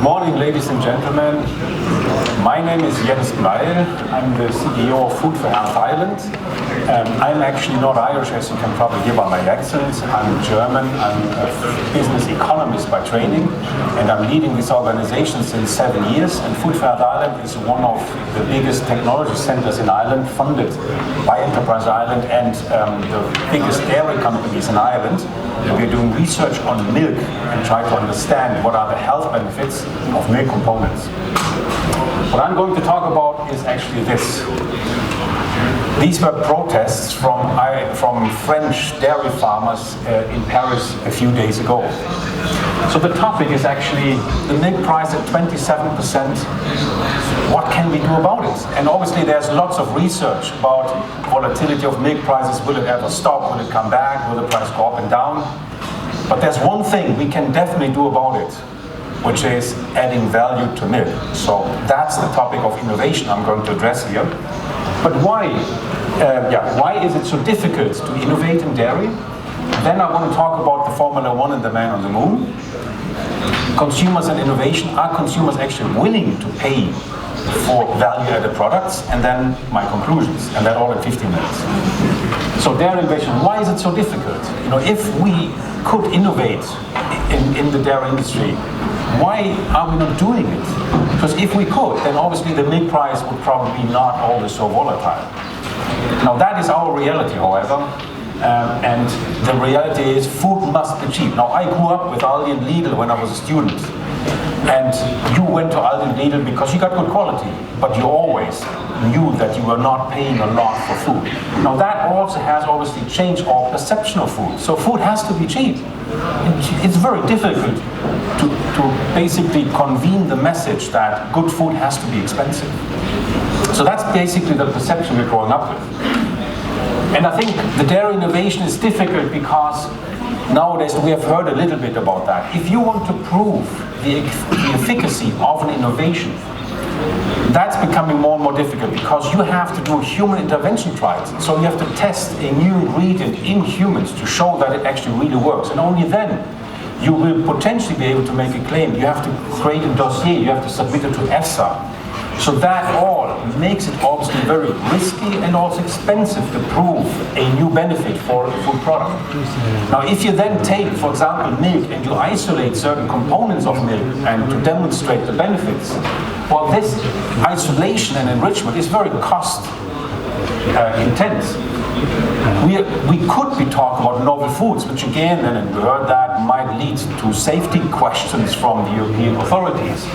morning, ladies and gentlemen. My name is Bleiel. I'm the CEO of Food for Health Ireland. I'm actually not Irish, as you can probably hear by my accent. I'm German. I'm a business economist by training, and I'm leading this organization since 7 years. And Food for Health Ireland is one of the biggest technology centers in Ireland, funded by Enterprise Ireland and the biggest dairy companies in Ireland. We're doing research on milk and try to understand what are the health benefits of milk components. What I'm going to talk about is actually this. These were protests from French dairy farmers in Paris a few days ago. So the topic is actually the milk price at 27%. What can we do about it? And obviously there's lots of research about volatility of milk prices. Will it ever stop? Will it come back? Will the price go up and down? But there's one thing we can definitely do about it, which is adding value to milk. So that's the topic of innovation I'm going to address here. But why is it so difficult to innovate in dairy? Then I want to talk about the Formula 1 and the man on the moon. Consumers and innovation. Are consumers actually willing to pay for value-added products? And then my conclusions, and that all in 15 minutes. So dairy innovation, why is it so difficult? You know, if we could innovate in the dairy industry, why are we not doing it? Because if we could, then obviously the milk price would probably not always so volatile. Now that is our reality, however, and the reality is food must be cheap. Now I grew up with Aldi and Lidl when I was a student, and you went to Aldi and Lidl because you got good quality, but you always knew that you were not paying a lot for food. Now that also has obviously changed our perception of food. So food has to be cheap. It's very difficult to basically convene the message that good food has to be expensive. So that's basically the perception we're growing up with. And I think the dairy innovation is difficult because nowadays we have heard a little bit about that. If you want to prove the efficacy of an innovation, that's becoming more and more difficult because you have to do human intervention trials. So you have to test a new ingredient in humans to show that it actually really works. And only then you will potentially be able to make a claim. You have to create a dossier, you have to submit it to EFSA. So that all makes it obviously very risky and also expensive to prove a new benefit for a food product. Now if you then take, for example, milk and you isolate certain components of milk and to demonstrate the benefits, well, this isolation and enrichment is very cost intense. We could be talking about novel foods, which again, and we heard that, might lead to safety questions from the European authorities.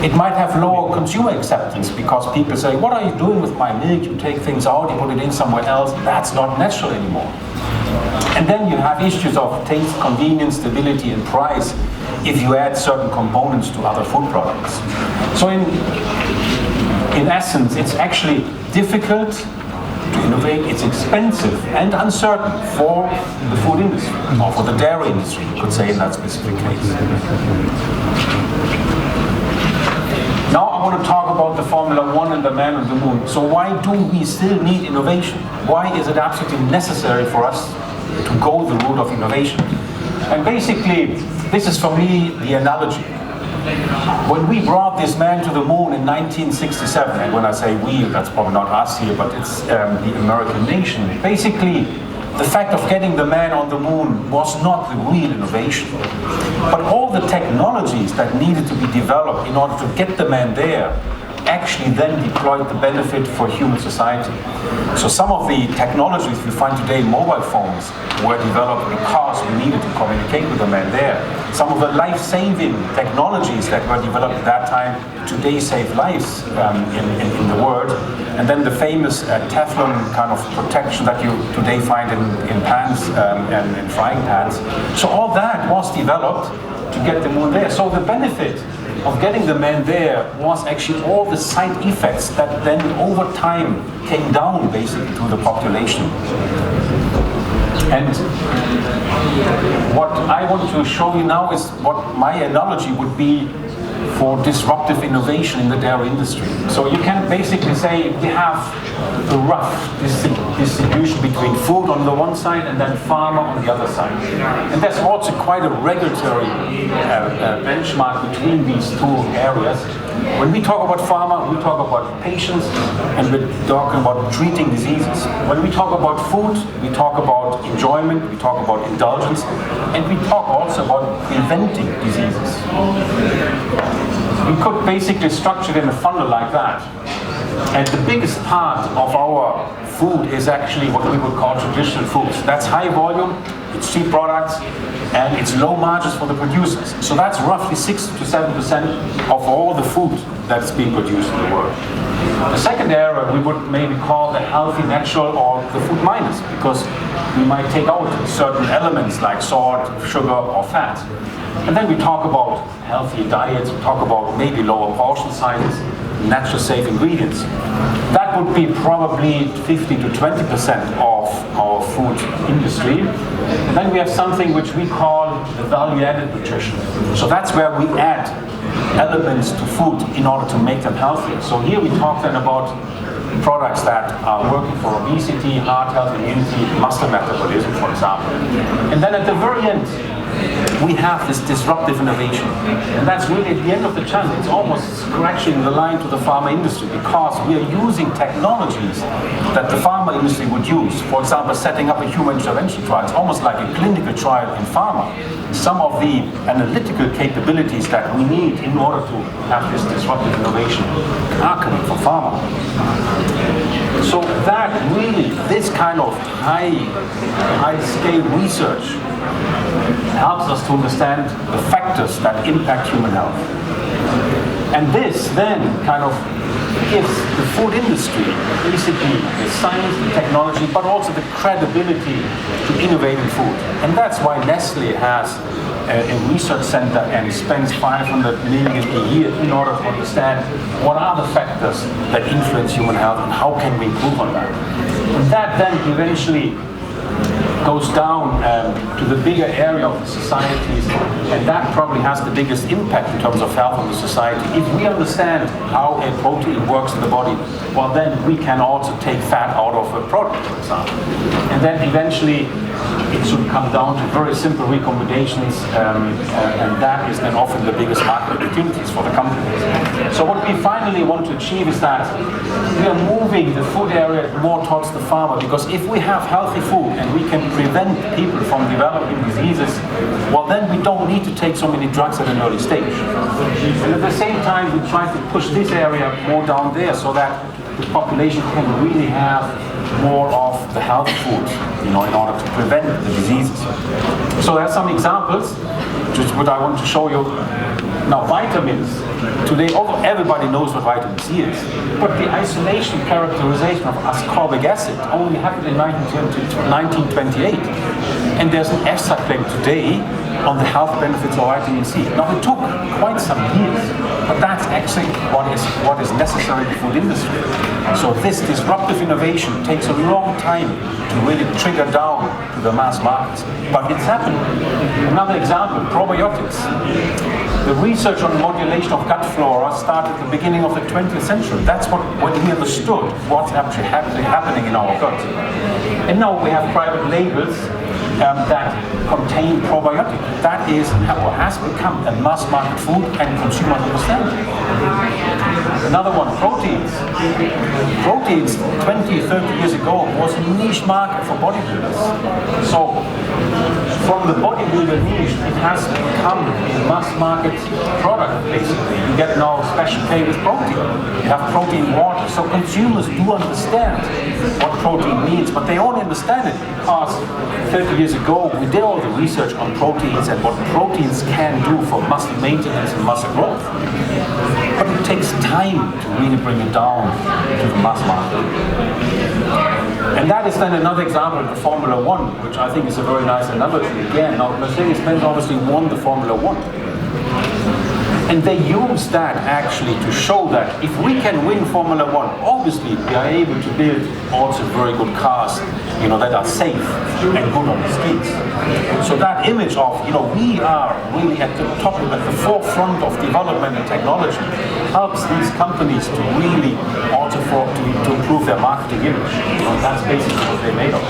It might have lower consumer acceptance because people say, what are you doing with my milk? You take things out, you put it in somewhere else. That's not natural anymore. And then you have issues of taste, convenience, stability, and price if you add certain components to other food products. So in essence, it's actually difficult to innovate. It's expensive and uncertain for the food industry, or for the dairy industry, you could say in that specific case. Now I want to talk about the Formula 1 and the man on the moon. So why do we still need innovation? Why is it absolutely necessary for us to go the route of innovation? And basically, this is for me the analogy. When we brought this man to the moon in 1967, and when I say we, that's probably not us here, but it's the American nation. Basically, the fact of getting the man on the moon was not the real innovation. But all the technologies that needed to be developed in order to get the man there actually then deployed the benefit for human society. So some of the technologies we find today, mobile phones, were developed because we needed to communicate with the man there. Some of the life-saving technologies that were developed at that time today save lives in the world. And then the famous Teflon kind of protection that you today find in pans and in frying pans. So all that was developed to get the moon there. So the benefit of getting the man there was actually all the side effects that then over time came down basically to the population. And what I want to show you now is what my analogy would be for disruptive innovation in the dairy industry. So you can basically say we have a rough distribution between food on the one side and then pharma on the other side. And there's also quite a regulatory benchmark between these two areas. When we talk about pharma, we talk about patients and we're talking about treating diseases. When we talk about food, we talk about enjoyment, we talk about indulgence, and we talk also about preventing diseases. We could basically structure it in a funnel like that. And the biggest part of our food is actually what we would call traditional foods. That's high volume, it's cheap products, and it's low margins for the producers. So that's roughly 6 to 7% of all the food that's being produced in the world. The second area we would maybe call the healthy, natural, or the food minus, because we might take out certain elements like salt, sugar, or fat. And then we talk about healthy diets, we talk about maybe lower portion sizes, natural safe ingredients. That would be probably 50 to 20% of our food industry. And then we have something which we call the value-added nutrition. So that's where we add elements to food in order to make them healthier. So here we talk then about products that are working for obesity, heart health, immunity, muscle metabolism, for example. And then at the very end, we have this disruptive innovation. And that's really at the end of the channel. It's almost scratching the line to the pharma industry because we are using technologies that the pharma industry would use. For example, setting up a human intervention trial. It's almost like a clinical trial in pharma. Some of the analytical capabilities that we need in order to have this disruptive innovation are coming from pharma. So that really, this kind of high-scale research helps us to understand the factors that impact human health. And this then kind of gives the food industry basically the science, the technology, but also the credibility to innovate in food. And that's why Nestle has a research center and spends 500 million a year in order to understand what are the factors that influence human health and how can we improve on that. And that then eventually goes down to the bigger area of the societies, and that probably has the biggest impact in terms of health on the society. If we understand how a protein works in the body, well then we can also take fat out of a product, for example. And then eventually it should come down to very simple recommendations, and that is then often the biggest market opportunities for the companies. So what we finally want to achieve is that we are moving the food area more towards the farmer, because if we have healthy food and we can prevent people from developing diseases, well then we don't need to take so many drugs at an early stage. And at the same time we try to push this area more down there so that the population can really have more of the health food, in order to prevent the diseases. So there are some examples, which is what I want to show you. Now, vitamins. Today, everybody knows what vitamin C is, but the isolation characterization of ascorbic acid only happened in 1928, and there's an EFSA claim today on the health benefits of vitamin C. Now, it took quite some years, but that's actually what is necessary in the food industry. So this disruptive innovation takes a long time to really trigger down to the mass markets, but it's happening. Another example, probiotics. The research on modulation of gut flora started at the beginning of the 20th century. That's when we understood what's actually happening in our gut. And now we have private labels that contain probiotic. That is or has become a mass market food and consumers understand it. Another one, proteins. Proteins 20, 30 years ago was a niche market for bodybuilders. So from the bodybuilder niche, it has become a mass market product basically. You get now special K with protein. You have protein water. So consumers do understand what protein means, but they only understand it because 30 years ago we did all the research on proteins and what proteins can do for muscle maintenance and muscle growth. But it takes time to really bring it down to the mass market. And that is then another example of the Formula One, which I think is a very nice analogy again. Now, Mercedes-Benz obviously won the Formula One. And they use that actually to show that if we can win Formula One, obviously we are able to build also very good cars, that are safe and good on the streets. So that image of, we are really at the top, at the forefront of development and technology helps these companies to really also to improve their marketing image. That's basically what they're made of.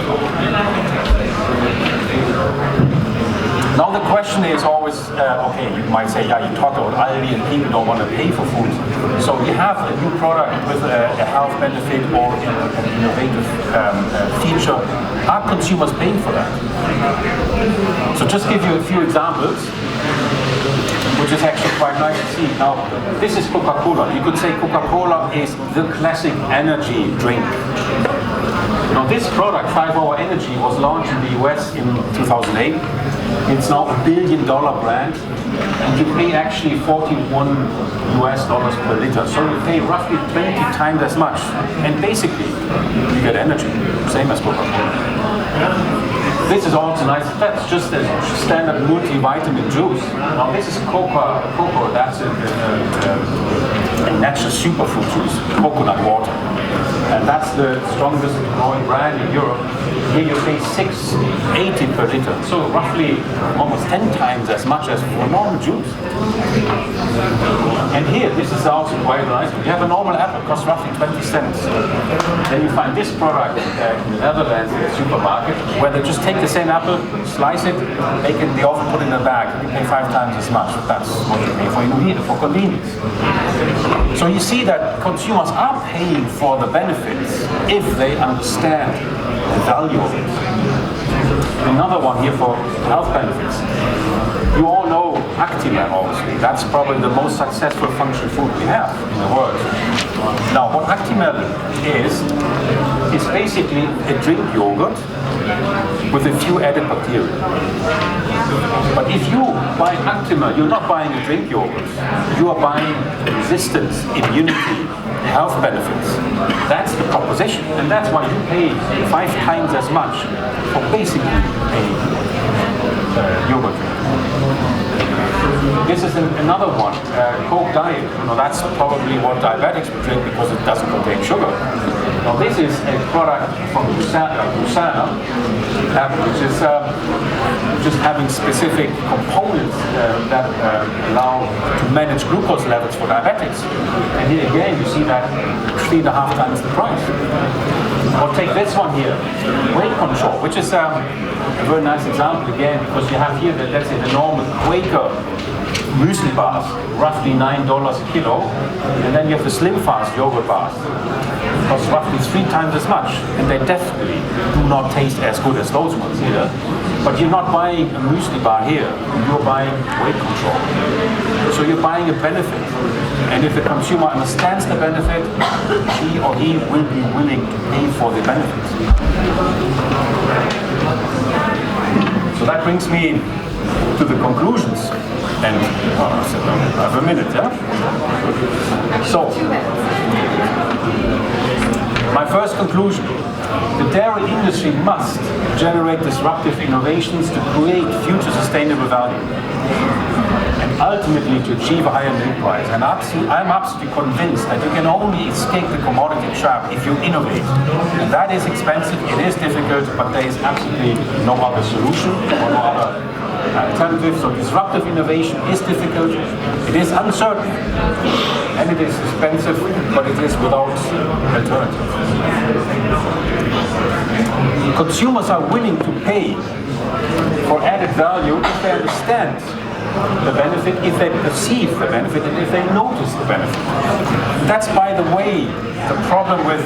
Now the question is always, okay, you might say, yeah, you talk about Aldi and people don't want to pay for food. So you have a new product with a health benefit or an innovative feature. Are consumers paying for that? So just give you a few examples, which is actually quite nice to see. Now, this is Coca-Cola. You could say Coca-Cola is the classic energy drink. Now this product, 5-Hour Energy, was launched in the US in 2008. It's now $1 billion brand, and you pay actually $41 per liter. So you pay roughly 20 times as much. And basically, you get energy, same as Coca-Cola. This is also nice. That's just a standard multivitamin juice. Now this is cocoa. That's a natural superfood juice, coconut water. And that's the strongest growing brand in Europe. Here you pay $6.80 per liter, so roughly almost 10 times as much as for normal juice. And here, this is also quite nice. You have a normal apple, costs roughly 20 cents. Then you find this product in the Netherlands in the supermarket, where they just take the same apple, slice it, bake it in the oven, put it in a bag. You pay 5 times as much. That's what you pay for convenience. So you see that consumers are paying for the benefits if they understand the value of it. Another one here for health benefits. You all know Actimel, obviously. That's probably the most successful functional food we have in the world. Now, what Actimel is basically a drink yogurt with a few added bacteria. But if you buy Actimel, you're not buying a drink yogurt. You are buying resistance, immunity, health benefits. That's the proposition, and that's why you pay 5 times as much for basically a yogurt drink. This is another one, Coke Diet. That's probably what diabetics drink because it doesn't contain sugar. Now this is a product from Busana, which is just having specific components that allow to manage glucose levels for diabetics. And here again, you see that 3.5 times the price. Or take this one here, weight control, which is a very nice example again, because you have here the, let's say, the normal Quaker muesli bars, roughly $9 a kilo, and then you have the Slim Fast yogurt bars, cost roughly 3 times as much, and they definitely do not taste as good as those ones here. But you're not buying a muesli bar here, you're buying weight control. So you're buying a benefit, and if the consumer understands the benefit, she or he will be willing to pay for the benefits. So that brings me to the conclusions. And I have a minute, yeah? So, my first conclusion. The dairy industry must generate disruptive innovations to create future sustainable value and ultimately to achieve a higher milk price. And I'm absolutely convinced that you can only escape the commodity trap if you innovate. And that is expensive, it is difficult, but there is absolutely no other solution or no other alternative. So disruptive innovation is difficult, it is uncertain, and it is expensive, but it is without alternative. Consumers are willing to pay for added value if they understand the benefit, if they perceive the benefit, and if they notice the benefit. That's, by the way, the problem with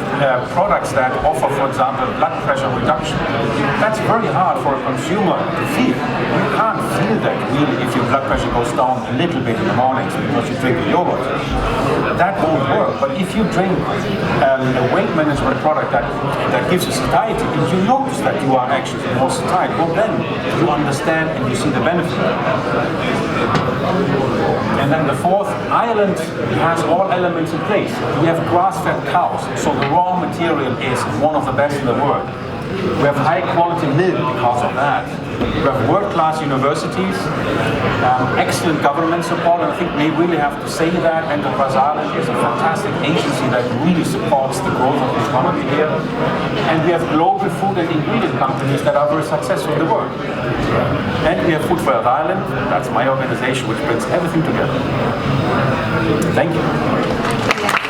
products that offer, for example, blood pressure reduction. That's very hard for a consumer to feel. You can't feel that really if your blood pressure goes down a little bit in the mornings because you drink a yogurt. That won't work. But if you drink a weight management product that gives you satiety, and you notice that you are actually more satiated, well then you understand and you see the benefit. And then the fourth, Ireland has all elements in place. We have grass-fed cows, so the raw material is one of the best in the world. We have high quality milk because of that. We have world-class universities, excellent government support, and I think we really have to say that Enterprise Ireland is a fantastic agency that really supports the growth of the economy here. And we have global food and ingredient companies that are very successful in the world. And we have Food for Health Ireland, that's my organization, which brings everything together. Thank you.